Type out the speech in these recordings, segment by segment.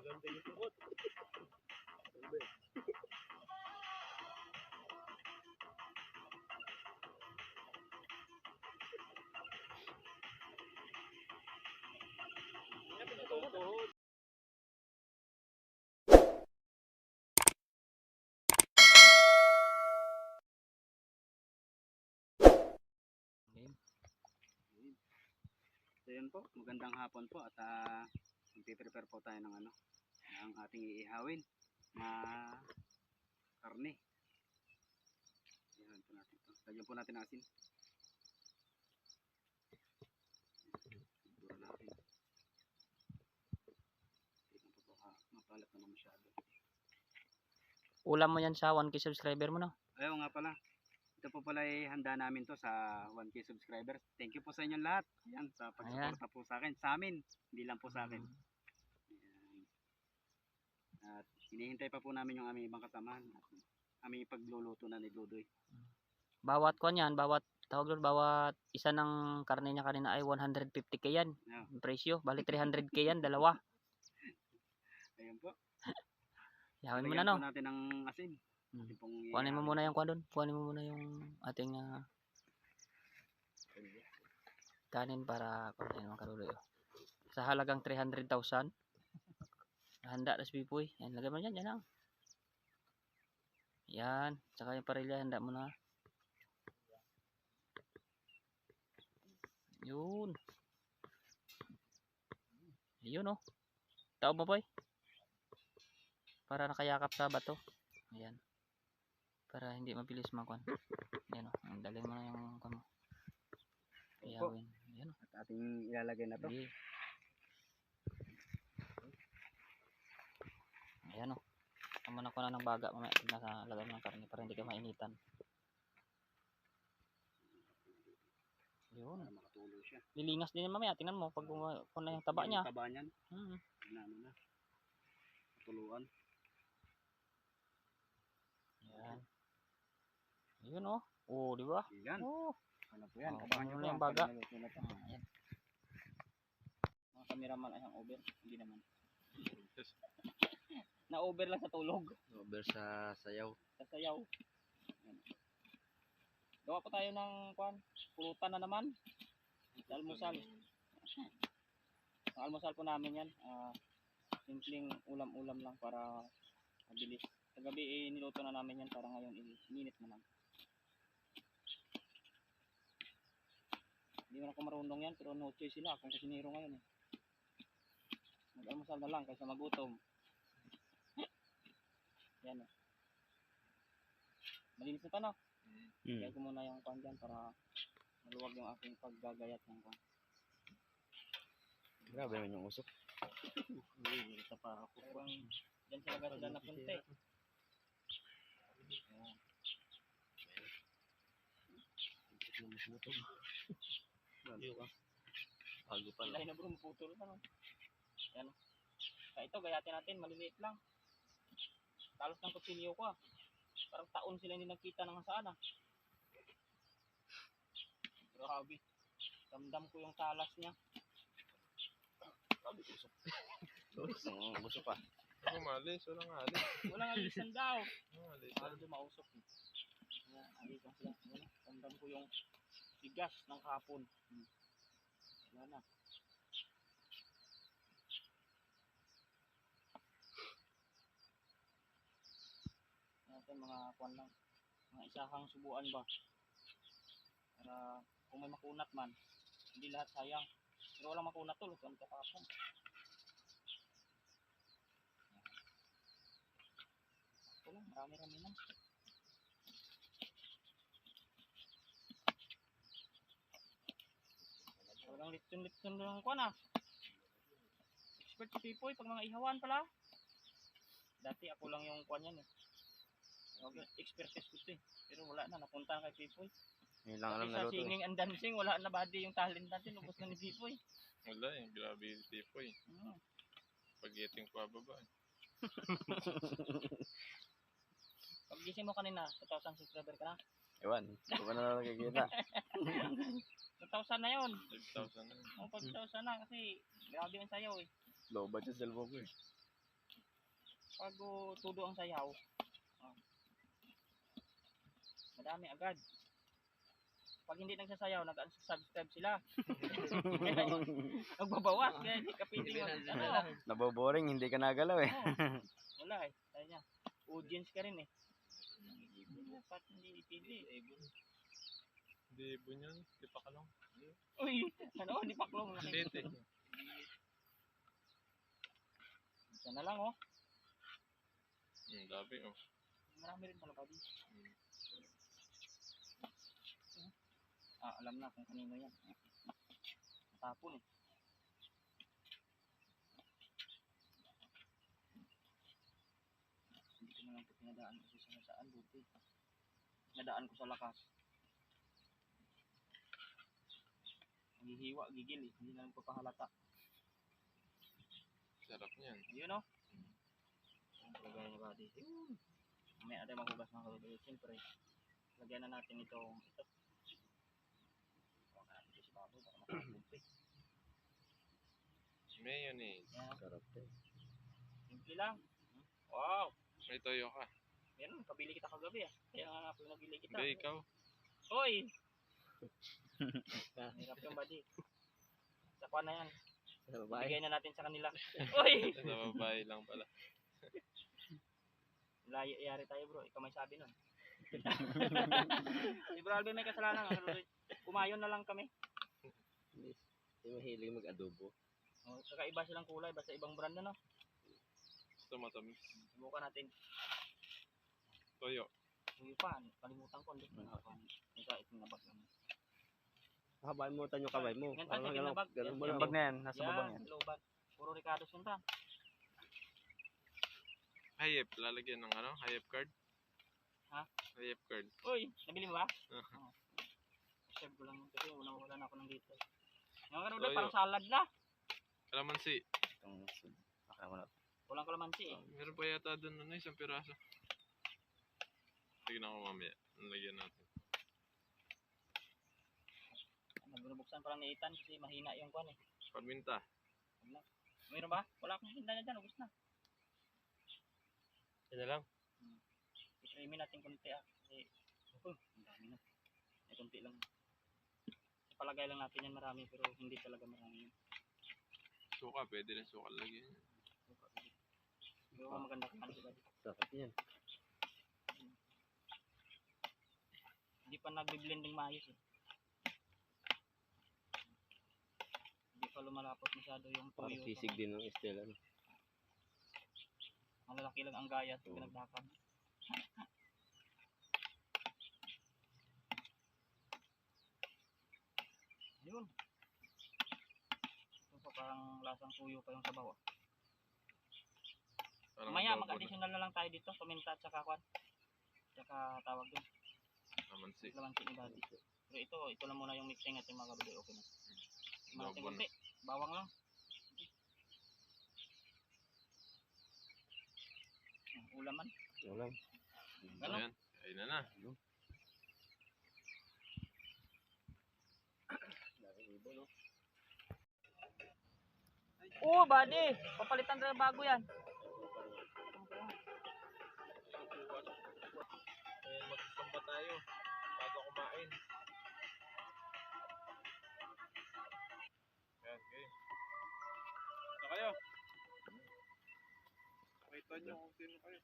Maganda yung tukot. So yun po, magandang hapon po at magpiprepare po tayo ng ang ating iihawin na karne. Ayan po natin ito. Lagyan po natin ng asin. Siguro natin. Tignan po po, mapalat naman masyado. Ulam mo yan sa 1K subscriber mo, no? Ayaw nga pala. Ito po pala ay handa namin to sa 1K subscribers. Thank you po sa inyong lahat. Ayan, sa pagsuporta po sa akin. Sa amin, hindi lang po sa akin. Ayan. At hinihintay pa po namin yung aming ibang kasamahan. At aming pagluluto na ni Dudoy. Bawat kwan yan, bawat isa ng karne niya kanina ay 150k yan. Yeah. Ang presyo, bali 300k yan, dalawa. Ayun po. Ihawin mo na, no? Lagyan po natin ng asin. Kuhanin mo muna yung kwan doon. Kuhanin mo muna yung ating kanin para kuhanin mga kaluloy. Sa halagang 300,000. Handa na si Pipoy. Yan, lagay mo dyan, yan lang. Yan, tsaka yung parilya, handa mo na. Yun. Yun, oh. Taob mo, boy. Para nakayakap sa bato. Ayan. Para hindi mabilis makuan. Ayan, oh. Dalhin mo na yung kamo. Iyawin. Ayan, oh. At ating ilalagay na to. Okay. Ayan, oh. Tama na ko na ng baga mamaya nasa lagay mo ng karne para hindi ka mainitan. Yun. Makatulo siya. Lilingas din mamaya. Tingnan mo pag kung na yung taba niya. Yung taba niyan. Hmm. Ano na. Tuluan. Yan. Yun, oh. Oh, di ba? Yan. Oh. Ano po yan? Oh, Abangan nyo ano po yung baga? Ayan. Mga cameraman ay ang over. Hindi naman. Na-over lang sa tulog. Over sa sayaw. Sa sayaw. Yan. Gawa po tayo ng kwan. Pulutan na naman. Sa almusal. Ang almusal po namin yan. Simpleng ulam-ulam lang para mabilis. Sa gabi niluto na namin yan para ngayon ininit naman. Hindi man ako marunong yan pero no choice sila akong kusinero ngayon eh. Mag-almusal na lang kaysa magutom. Yan eh. Malinis na pa, no? Kaya ko muna yung kwan dyan para maluwag yung aking paggagayat ng kwan. Grabe naman yung usok. Isa pa ako kwan. Dyan sa lagasan na punti. Bago pa Lahi na bro, maputol na, no? Yan. Kaya ito, gayatin natin, maliliit lang. Talos ng kutsilyo ko ah. Parang taon sila hindi nagkita ng saan ah. Grabe. Damdam ko yung talas niya. Grabe usok. Usok pa. Ako malis, walang alis. Walang alisan daw. Alis. Para doon mausok. Alisan sila. Damdam ko yung tigas ng hapon. Wala na. Natin mga kuwan lang. Mga isahang subuan ba. Para kung may makunat man, hindi lahat sayang. Pero walang makunat to, lutuan ka kapon. Ito lang, marami-rami man. Walang litson-litson lang kuwan ah. Expert si Pipoy pag mga ihawan pala. Dati ako lang yung kuwan yan eh. Expertise ko eh. Pero wala na, napunta kay Pipoy. Yun lang alam na Sa luto. singing and dancing, wala na body yung talent natin. Ubus na ni Pipoy. Wala eh, grabe yung tipo eh. Pag-eating ko ababa eh. Pag gising mo kanina, 2,000 subscriber ka na. Ewan, hindi ko na nakikita. 2,000 na yun. 5,000 na yun. O, 5,000 na kasi grabe yung sayaw eh. Low budget cellphone ko eh. Bago tudo ang sayaw. Oh. Madami agad. Pag hindi nagsasayaw, nag-unsubscribe sila. Nagbabawas, kaya hindi ka pwede ano. Naboboring, hindi ka nagalaw eh. Oo. Wala eh. Sabi niya, audience ka rin eh. Dapat hindi pwede. Hindi ibon yun. Di pa kalong. Uy, ano, hindi paklong. Late eh. Isa na lang oh. Dami oh. Marami rin pala pa dito. Alam na kung kanino yan. Tapon eh. Hindi ko na lang ito pinadaan kasi sa saan buti. Pinadaan ko sa lakas. Hihiwa, gigil eh. Hindi na lang papahalata. Sarap niyan. Yun o. Ang lagay na body. May natin maghugas mga kaluluyo. Siyempre, lagyan na natin ito. Huwag natin ito si baboy. Baka makapunti. Mayonnaise. Sarap eh. Simple lang. Wow. May toyo ka. Meron, pabili kita kagabi ah. Kaya nga pinabili kita. Hindi, ikaw. Hoy! Hirap yung body. Sa kuha na yan. Bigay na natin sa kanila. Hoy! Sa babae lang pala. Yari tayo bro. Ikaw may sabi nun. Si Bro Alvin may kasalanan. Kumayon na lang kami. Hindi mahilig mag-adobo. Oh, kakaiba silang kulay. Basta ibang brand na no. Gusto matamis. Subukan natin. Toyo. Hindi pa. Kalimutan ko. Hindi pa. Isa itong nabag lang. Habain mo tayo kabay mo. Yan tayo yung nabag. Ganun mo lang. Bag na yan. Nasa babang yan. Low bag. Puro Ricardo sunta. Hayep. Lalagyan ng ano? Hayep card. Ha? Hayep card. Uy! Nabili mo ba? Oo. Save ko lang. Kasi wala na ako ng dito. Yung ano doon, Toyo. parang salad na. Kalamansi. Walang kalamansi eh. Meron pa yata doon ano, isang piraso. Tignan ko mamaya. Nalagyan natin. Nagbubuksan pa lang ni Ethan kasi mahina yung kwan eh. Paminta. Mayroon ba? Wala akong hinda na dyan. Ubus na. Yan na lang. I-creamy natin kunti ah. Kasi, ang dami na. May kunti lang. Palagay lang natin yan marami pero hindi talaga marami yun. Suka. Pwede rin suka lagyan. Pero maganda ka ano. Sarap yan. Hindi pa nagbe-blending maayos eh. Hindi pa lumalapot masyado yung Parang tuyo. sisig din ng Estela. Malalaki lang ang gaya at pinagdakan. Ayun. Ito pa parang lasang tuyo pa yung sabaw ah. Parang Mamaya adobo na. mag-additional na lang tayo dito. Paminta at saka kwan. Saka tawag doon. Kalamansi. Lamansi ni daddy. Pero ito lang muna yung mixing at yung mga kabili. Okay na. Matin Adobo na. kunti. Bawang lang. Ulaman. Ulam. Ano? Ayan. Kain na na. Oh, buddy. Papalitan tayo bago yan. Ayan, magsasamba tayo. Bago kumain. Ayan, okay. Na kayo. Pakita nyo kung sino kayo.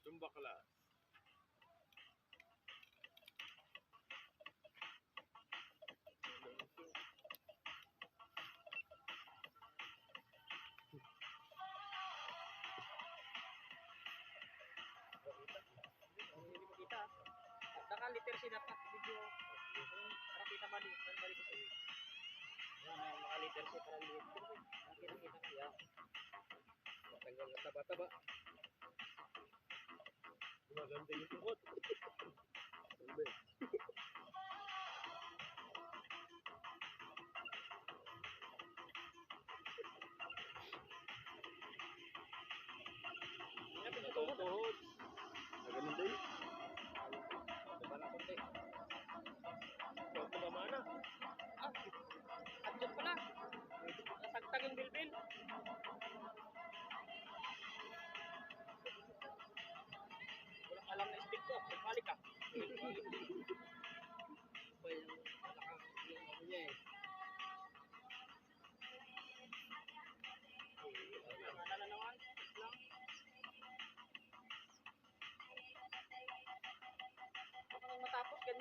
Tumba class. Dakan liter si dapat video para kita balik ko sa iyo. Yan mga liter si para liter. Kita ya. Tanggal na taba-taba. Maganda yung tukot. Tuhod. Ganun din. Diba na konti? Huwag mo mamana. Adjust pala. Nasagtag yung bilbil.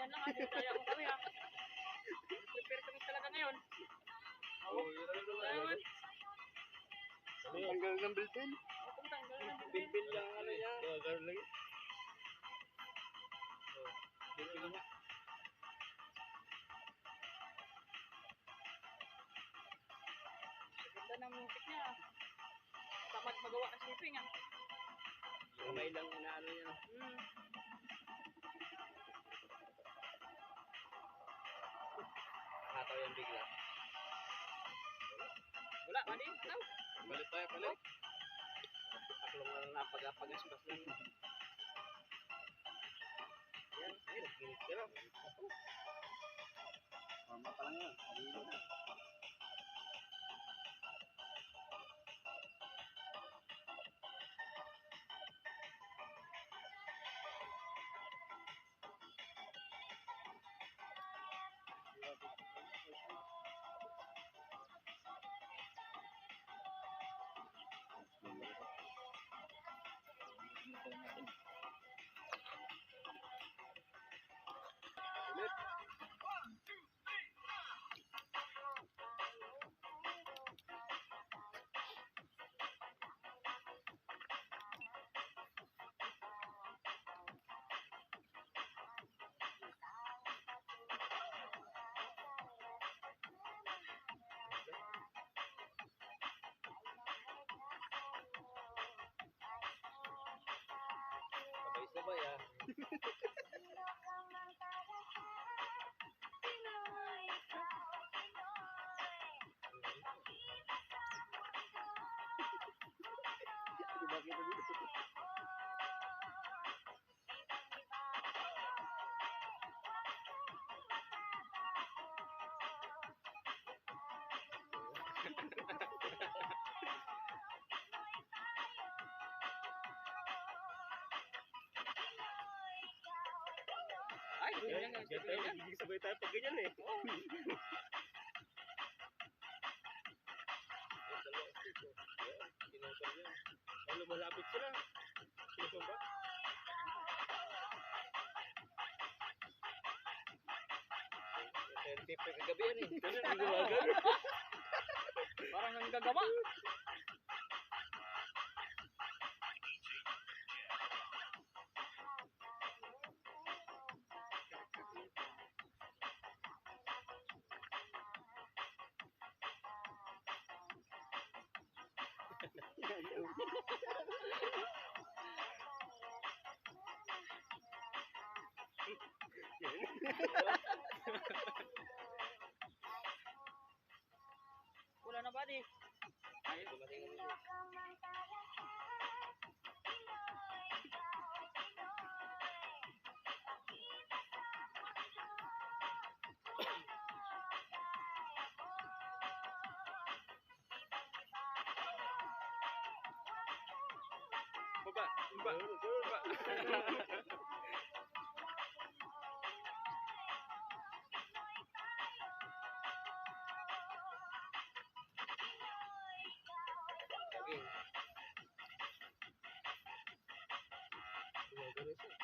Dahan lang ha, kaya mo kami ha. Prepare kami talaga ngayon. Oo, yun ang naman. Tanggal ng bilpin. O kung tanggal na din. Bilbil lang ano niya. Oo, ganun lang. Bilbil lang. Ganda ng music niya. Tamad magawa ng shipping ha. Kamay lang inaano niya. Hmm. Nakataw yan bigla. Wala, mali. Ano? Palit tayo, palit. Taklong na napag-apagaspas lang. Yan, ay, nagginit ka lang. Mama pa lang yun. Malilo na. Sabay-sabay ah. Diba kita dito? Ay, ganyan nga. Diyan tayo, magiging sabay tayo pag ganyan eh. Oo. Kinusap yan. Ay, lumalapit sila. Kinusap ba? Tip kagabi yan eh. Ganun, hindi gumagano. Parang nanggagawa. Wala na buddy. Ay, dumating na nito. Baba, baba, baba. Saging. Gumagano siya.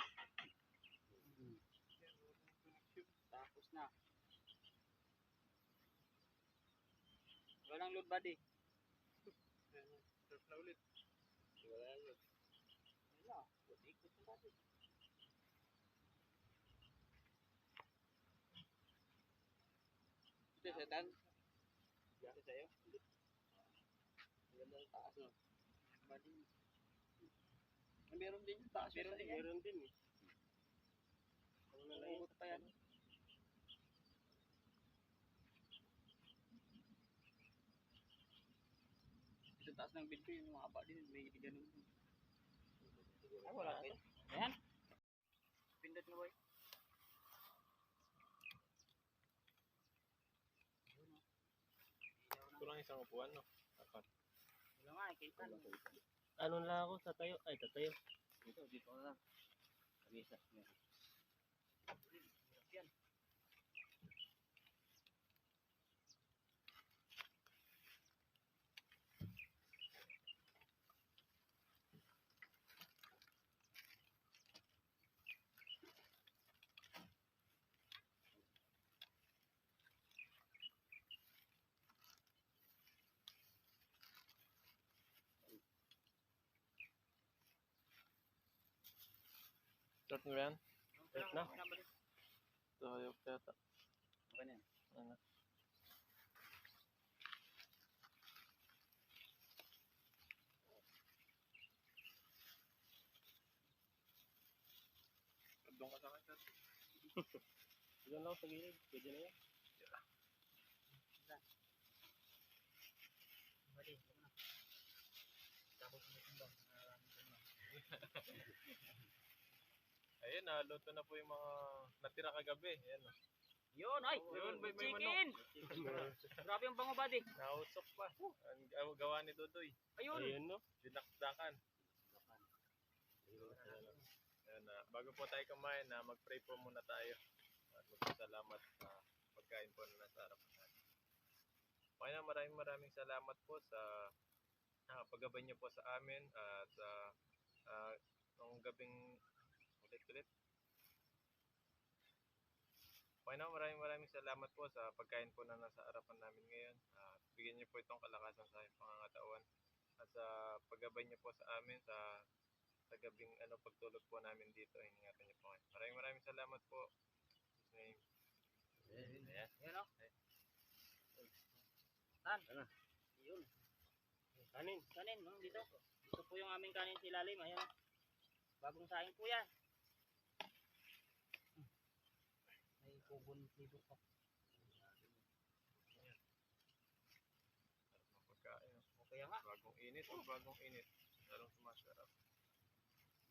Tapos na. Walang load buddy. Surf na ulit. Wala yun. Wala. Ikot na buddy. Ito sa tan. Ito sa'yo. Ang ganda ng taas no. Buddy. Meron din yung taas. Meron din eh. Ano na lang Ugot pa yan. Sa taas ng bed ko yung mahaba din. May ganun. Ay, wala na to. Ayan. Pindot na boy. Kulang isang upuan, no? Apat. Wala nga, kita. Ano lang ako sa tayo? Ay, tatayo. Dito na lang. Kabisa. Yan. Short mo yan? Wait na. Balik. Ito, hayop yata. Okay na yan. Ano? Doon ka sa akin, sir. Diyan lang sa gilid. Pwede na yan. Balik. Tapos mo tumbang. Ayun, naluto na po yung mga natira kagabi. Ayan. Yun, ay! Yun, may chicken! Grabe yung bango, buddy. Nausok pa. Ang gawa ni Dodoy. Ayun! Ayun, no? Dinakdakan. Ayan, bago po tayo kumain, mag-pray po muna tayo. At magpasalamat sa pagkain po na nasa harapan natin. Panginoon, maraming salamat po sa paggabay niyo po sa amin at sa nung gabing ulit. Panginoon, maraming salamat po sa pagkain po na nasa harapan namin ngayon. Bigyan niyo po itong kalakasan sa aming pangangatawan. At sa paggabay niyo po sa amin sa gabing pagtulog po namin dito. Ingatan niyo po kayo. Maraming salamat po. In His name. Ayan. Ayan, o. Tan. Ano? Yun. Kanin. Kanin, no? Dito. Dito po yung aming kanin sa ilalim. Ayan. Bagong saing po yan. May kubon dito pa. Pagkain. Okay nga. Bagong init. Lalong sumasarap.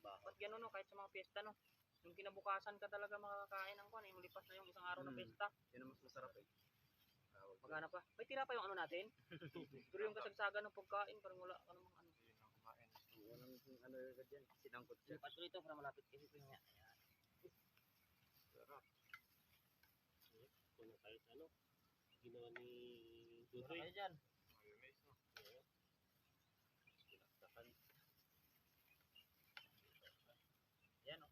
Ba't ganun, no? Kahit sa mga piyesta, no? Yung kinabukasan ka talaga makakain ng kwan. Yung lipas na yung isang araw na piyesta. Yan ang mas masarap eh. Magana pa. May tira pa yung ano natin. Pero yung kasagsagan ng pagkain, parang wala ka namang ano. Hindi na kumain. Walang agad yan. Sinangkot siya. Lipat ko dito para malapit kasi po yung nga. Ayan. Sarap. Kung kahit ano, ginawa ni Wala Dudoy. kayo dyan. Mayonnaise, no? Sinaksakan. Ayan, o.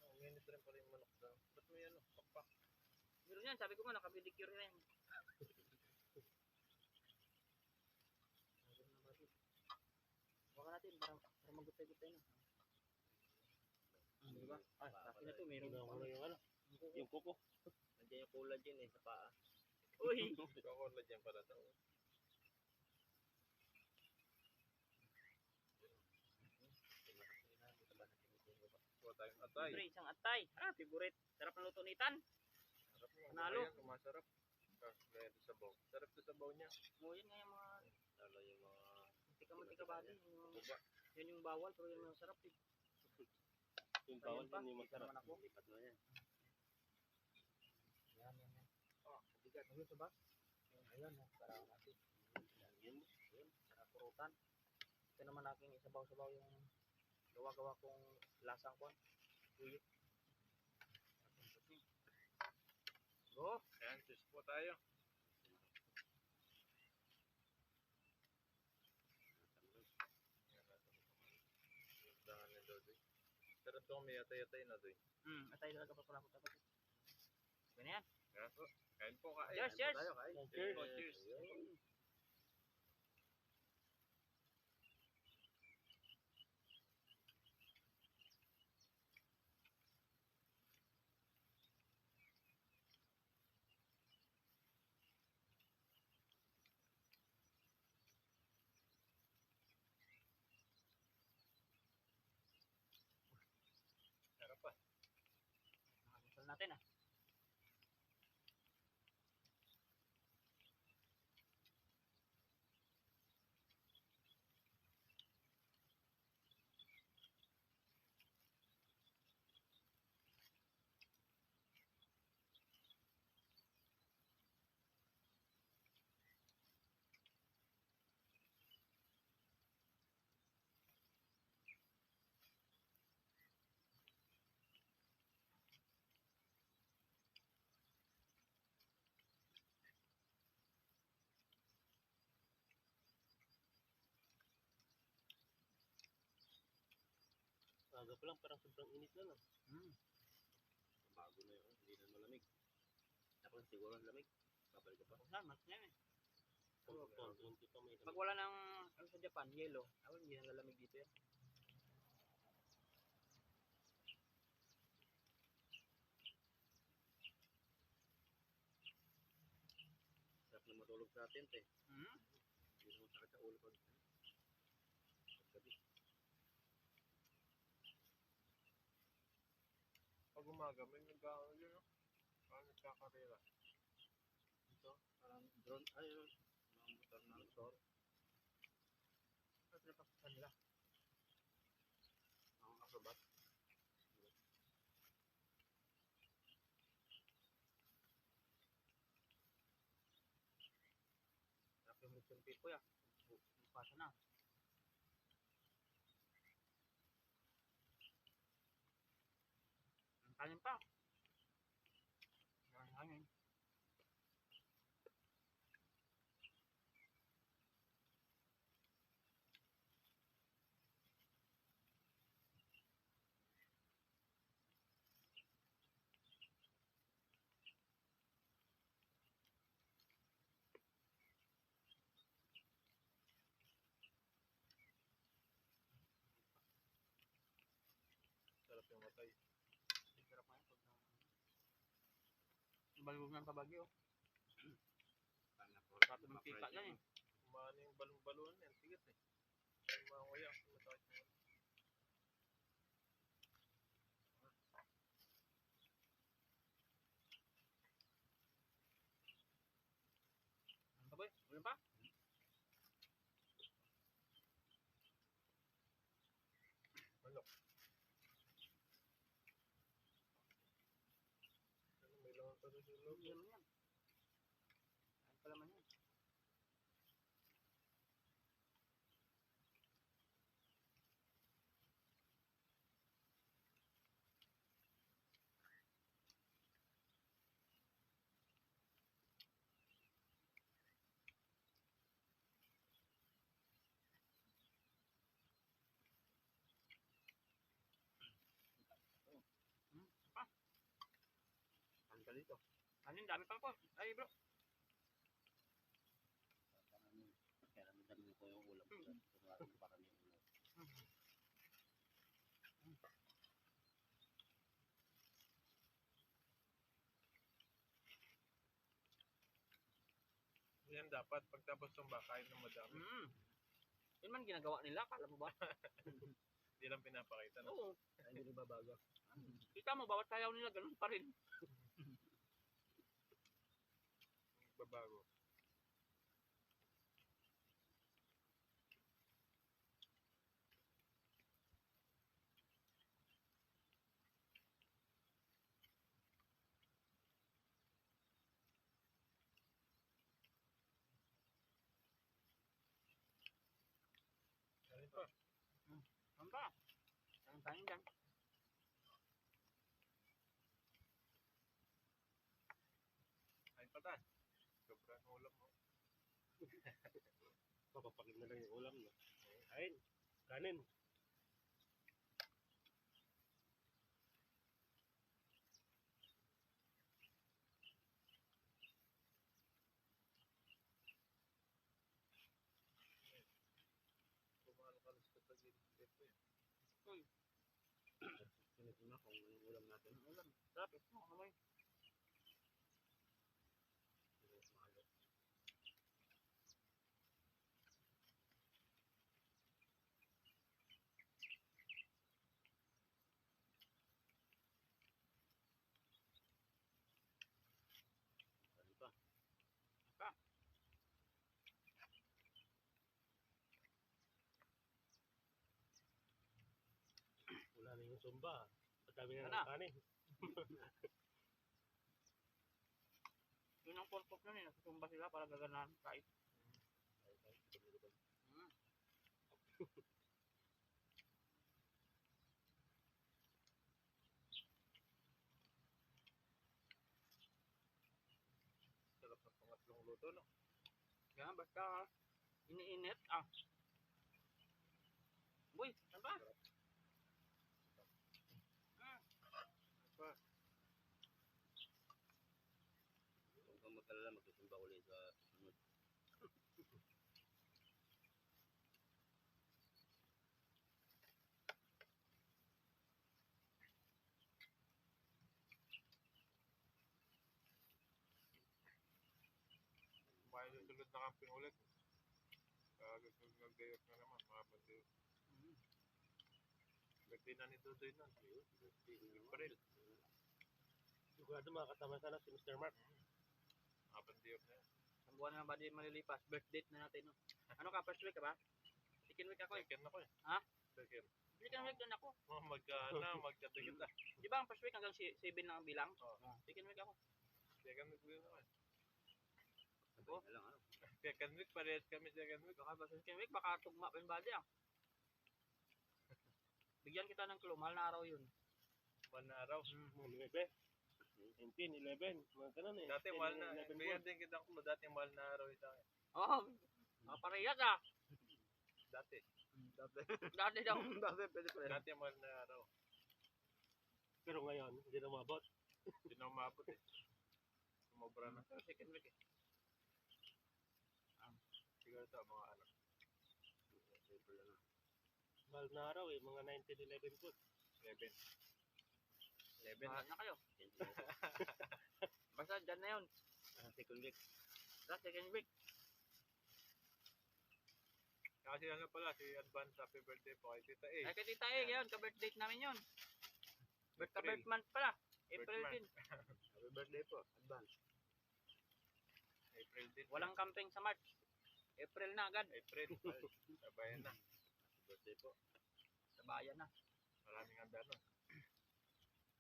Ang init rin pala yung manok daw. Ba't may pakpak? Meron yan. Sabi ko nga, nakapedicure na yan. Baka natin, para magutay-gutay na. Diba? Ay, akin na to, meron Ginawa ko na yung ano, yung kuko. Nandiyan yung collagen eh sa paa. Uy! Kakola dyan pala daw. Kuha tayong atay. Pre, isang atay. Favorite. Sarap ng luto ni Tan. Sarap mo. Panalo. Ayan, kumasarap. Kaya sa sabaw. Sarap sa sabaw niya. O, yan nga yung mga Lalo yung mga tika-matika ba din. kuba. Yan yung bawal, pero yan yung masarap eh. Yung bawal pa. din yung masarap. Naman ako. Lipat mo yan. Yan. Mabigat. Ayun sa ba? Ayan, para natin. Yan. Ayun, sarap purutan. Ito naman aking isabaw-sabaw yung gawa-gawa kong lasang kwan. Uyok. Go! Ayan, cheers po tayo. Ayan natin. Yung tangan ni Dodoy. Sarap to may atay-atay na doy. Atay talaga pa pala ko tapos. Ganyan. Ayan po. Kain po kain. Cheers, cheers! Tayo kain. Cheers po, cheers. Sarap pa. Nakakasal natin ah. Aga pa lang, parang sobrang init na no. Bago na yun. Hindi na malamig. Tapos siguro lamig. Babalik ka pa. Saan? Mas yan eh. Konti pa may Pag wala ng ano sa Japan, yellow. Ako hindi nalalamig dito yan. natin, te. Hmm? Hindi naman sakit sa ulo pag gabi. Pag umaga, may nag-ano yun, no? Parang nagkakarera. Ito, parang drone, ay, yun. Mga motor na motor. Ito pinapakita nila. Mga acrobat. Sarap yung Mission Pipo, ya. Pasa na. Ang kanin pa. Ang hangin. Sarap yung matay. Sarap nga pag balog ng kabagyo. Sarap ng kita yan eh. Kumano yung balon-balon yan, tigat eh. Yung mga nguya, masakit mo. Ano ba boy? Ulan pa? Manok. Ano, may laman pa rin sa loob. Hindi naman yan. Ano pa naman yan? Pa? Ang ka dito. Kanin, dami pang po. Ay bro. Kaya naman dami ko yung ulam. Parang parang yung ulam. Yan dapat, pagtapos ng bakain ng madami. Yun man ginagawa nila, kala mo ba? Hindi lang pinapakita. No? Oo. Kaya hindi nagbabago. Kita mo, bawat sayaw nila, ganun pa rin. Babago. Ano pa? Ano ba? Ang kanin dyan. Kain pa tayo. Sobrang ulam mo. Papapakit na lang yung ulam, no? Kain. Kanin. Kumalo-kalos ka sa gilid. Ito eh. Sinit mo na kung yung ulam natin. Ulam. Sarap eh. Amoy. Mahalo. Kanin pa. Wala na yung sumba. Madami na Ano? ng kanin. Yun ang purpose nun eh. Nagsusumba sila para gaganahan kahit. Sarap ng pangatlong luto, no? Yan, basta iniinit. Boy, ano ba? Huwag kang mag-alala, magsusumba ulit sa susunod. Kumain yung sulod na camping ulit. Gusto mag-day off na naman, mga bandiyo. Birthday na ni Dudoy nun. April. Sigurado makakasama sana si Mr. Mark. Mga bandiyo na yan. Ang buwan na ba din malilipas? Birth date na natin. No? Ano ka, first week ka ba? Second week ako eh. Second ako eh. Ha? Second. Second week din ako. Magkadagit na. Di ba ang first week hanggang 7 lang ang bilang? Oo. Second week ako. Second week din ako eh. Sabay na lang, ano. Second week, parehas kami second week. Baka ba sa second week, baka tugma pa yung body ah. Bigyan kita ng clue, mahal na araw yun. One na araw. 9, 19, 11. Mga ganun eh. Dati 10, mahal na. 11 Bigyan months. din kitang kulo. Dati mahal na araw ito. Oo, parehas ah. Dati. Dati daw. Dati pwede pa rin. Dati mahal na araw. Pero ngayon, hindi na umabot. Hindi na umabot eh. Sumobra na. Second week eh. Siguro ito mga anak. Mahal na araw eh. Mga 19, 11 po. 11. 11 Mahal na kayo. Basta dyan na yun. Second week. Basta second week. Kasi ano pala, si advance happy birthday po kay Tita A. Ay, kay Tita E, yun. Ka-birth date namin yun. Ka-birth month pala. April month. din. Happy birthday po. Advance. April din. Walang camping sa March. April na agad. April. Sabayan na. Happy birthday po. Sa bayan na. Maraming handa nun.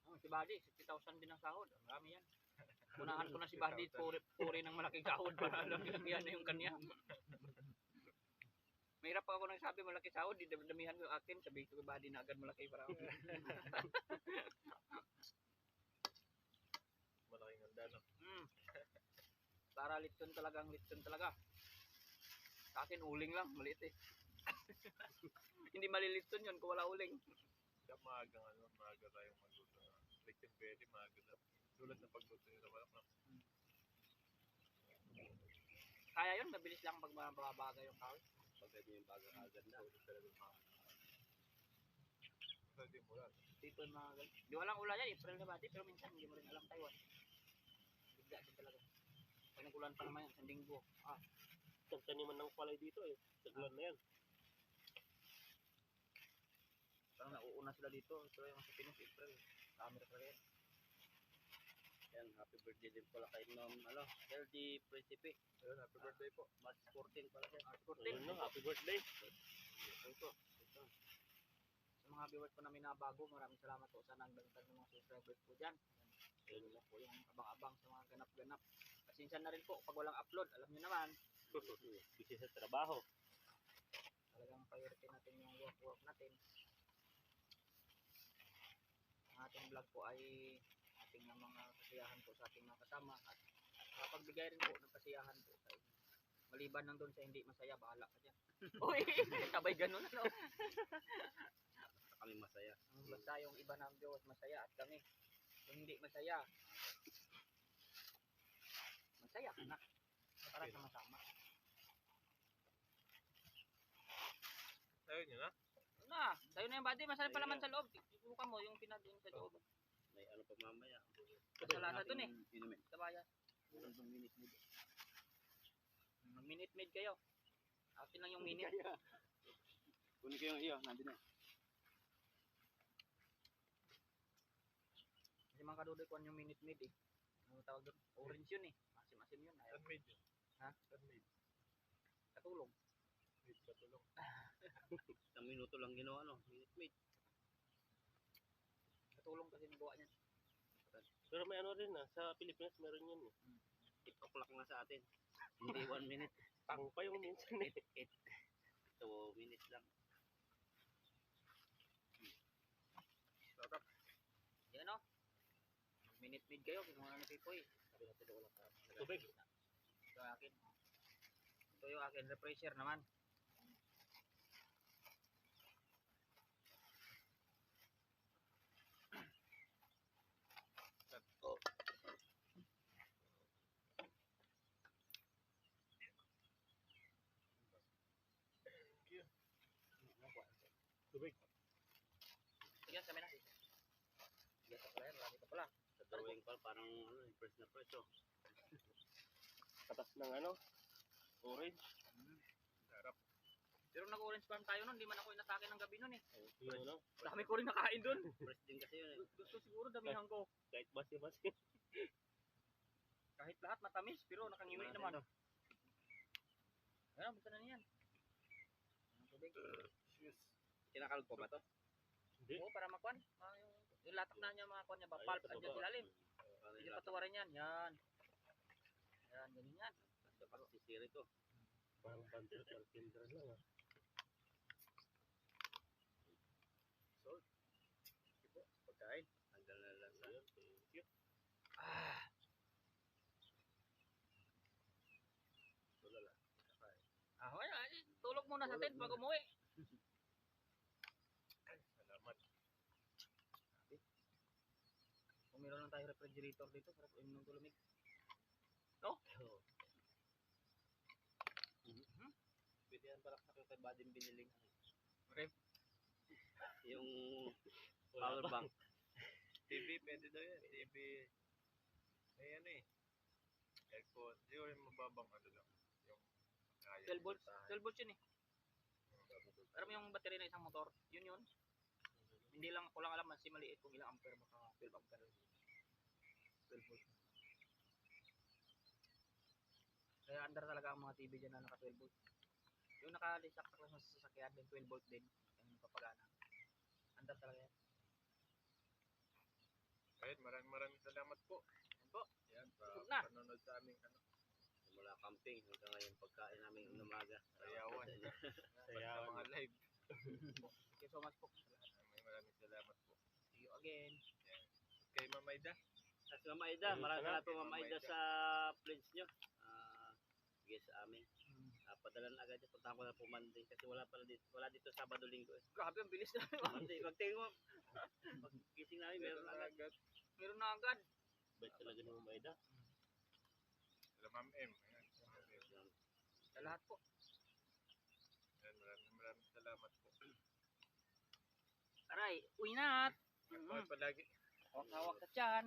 Oh, si Buddy, 60,000 din ang sahod. Marami yan. Unahan ko na si Buddy, puri ng malaking sahod para alam yan na yung kanya. Mahirap pa ako nagsabi malaki sahod, damihan ko yung akin, sabi ko kay Buddy na agad malaki para ako. Malaking handa no. Para litson talaga. Sa akin, uling lang, maliit eh. Hindi malilitson yun kung wala uling. Kaya maaga tayong magluto na. Lechon belly, maaga na. Tulad ng pagluto nila wala na. Kaya yun, mabilis lang pag mababaga yung kahoy. Pagka yung bagang agad na. Hindi mo lang. Dito yung mga ganun. Di walang ulan yan, April na Buddy, pero minsan hindi mo rin alam Taiwan. Bigla din talaga. Pag nag-ulan pa naman yan, sa linggo. Taniman ng palay dito eh. Taglan na yan. Parang nauuna sila dito. Ito yung sa Pinos, April. Camera talaga yan. Yan, happy birthday din pala kay Ma'am, Healthy Principe. Ayun, happy birthday po. March 14 pala siya. March Ayun 14. na, happy birthday. Ito. Sa mga viewers ko na minabago, maraming salamat po sa nagdagdag ng mga subscribers po dyan. Ayun lang po yung abang-abang sa mga ganap-ganap. Pasensya na rin po pag walang upload. Alam niyo naman, Busy sa trabaho. talagang priority natin yung work natin. Ang ating vlog po ay ating mga kasiyahan po sa ating mga kasama at pagbigay rin po ng kasiyahan po sa inyo. Maliban lang doon sa hindi masaya, bahala ka dyan. Uy, sabay ganun ano. Kami masaya. Basta yung iba ng Diyos masaya at kami. Kung hindi masaya, masaya ka na. Para sama-sama. Ayun yun ha. Na, tayo na yung Buddy, masarap pa naman sa loob. Subukan mo yung pinadun sa loob. May ano pa mamaya. Kasalasa dun eh. Inumin. Sa bayan. Isang minute dito. Mag-minute made kayo. Akin lang yung minute. Kunin ko yung iyo, nandun na. Kasi mga kadudoy ko yung minute made eh. Ano tawag doon? Orange yun eh. Masim-masim yun. Ayaw. Handmade yun. Ha? Handmade. Katulong. Made katulong. Isang minuto lang ginawa, minute. Katulong kasi nagawa niyan. Pero may ano rin sa Pilipinas meron yun eh. 8 o'clock na sa atin. Hindi 1 minute. Pang pa yung minsan eh. 2 minutes lang. Yan o. Mag-minute made kayo. Kinuha na ni Pipoy. Sabi natin ulang ka. Tubig. Ito yung akin. Ito yung akin. Refresher naman. Tubig. Yan kami na. Yan pa pala yan. Marami pa pala. Sa drawing pa, parang first na first. Katas ng ano. Orange. Sarap. Pero nag-orange farm tayo nun, di man ako inatake ng gabi nun eh. Yung ano, Dami ko rin nakain dun. fresh din kasi yun eh. Gusto siguro damihan ko. Kahit basi-basi. Kahit lahat matamis, pero nakangiwi naman. Ayan, basta na niyan. Ang tubig. Kinakalog pa ba to? Oo, para makuan. Yung latak na niya mga kuan niya, pulp, andyan sa ilalim. Hindi patuwarin yan. Yan. Yan, ganyan yan. Sa pagsisiri to. Parang bandit or kinder lang ah. Pagkain. Hanggang na lang sa. Ah, Tulala. kaya, tulog muna sa tent bago umuwi. Salamat. Kung meron lang tayo refrigerator dito, sarap uminom ng tulumig. Pwede yan para sa kay Badim biniling. Ref. Yung power bank. TV, pwede daw yan. TV. May ano eh. Aircon. Siguro yung mababang ano lang. Yung kaya 12 volts. 12 volts yun eh. Alam mo yung battery na isang motor, yun yun. Hindi lang, ko lang alam si maliit kung ilang ampere, baka 12 ampere. 12 volts. Kaya andar talaga ang mga TV dyan na naka 12 volts. Yung naka-disaksak lang sa sasakyan din, 12 volts din. Yung papagana. Andar talaga yan. Ayun, maraming salamat po. Yan po. Yan, Busog na. panonood sa aming ano, Mula camping hanggang ngayon pagkain namin umaga. sayawan. Sa mga live. Thank you so much po. Maraming salamat po. See you again. Kay Ma'am Aida. At si Mama Aida, maraming salamat po Kay Mama Mama Aida Aida. sa pledge nyo. Bigay sa amin. Padala na agad. Puntahan ko na po Monday kasi wala dito Sabado Linggo eh. Grabe, ang bilis na. Monday, magtingin mo. Paggising namin, meron na agad. Meron na agad. Bait talaga ni Mama Aida. Sila Ma'am M. Ayan, si Ma'am M. Sa lahat po. Ayan, maraming salamat po. Aray, uwi na. At palagi. Hawak-hawak sa tiyan.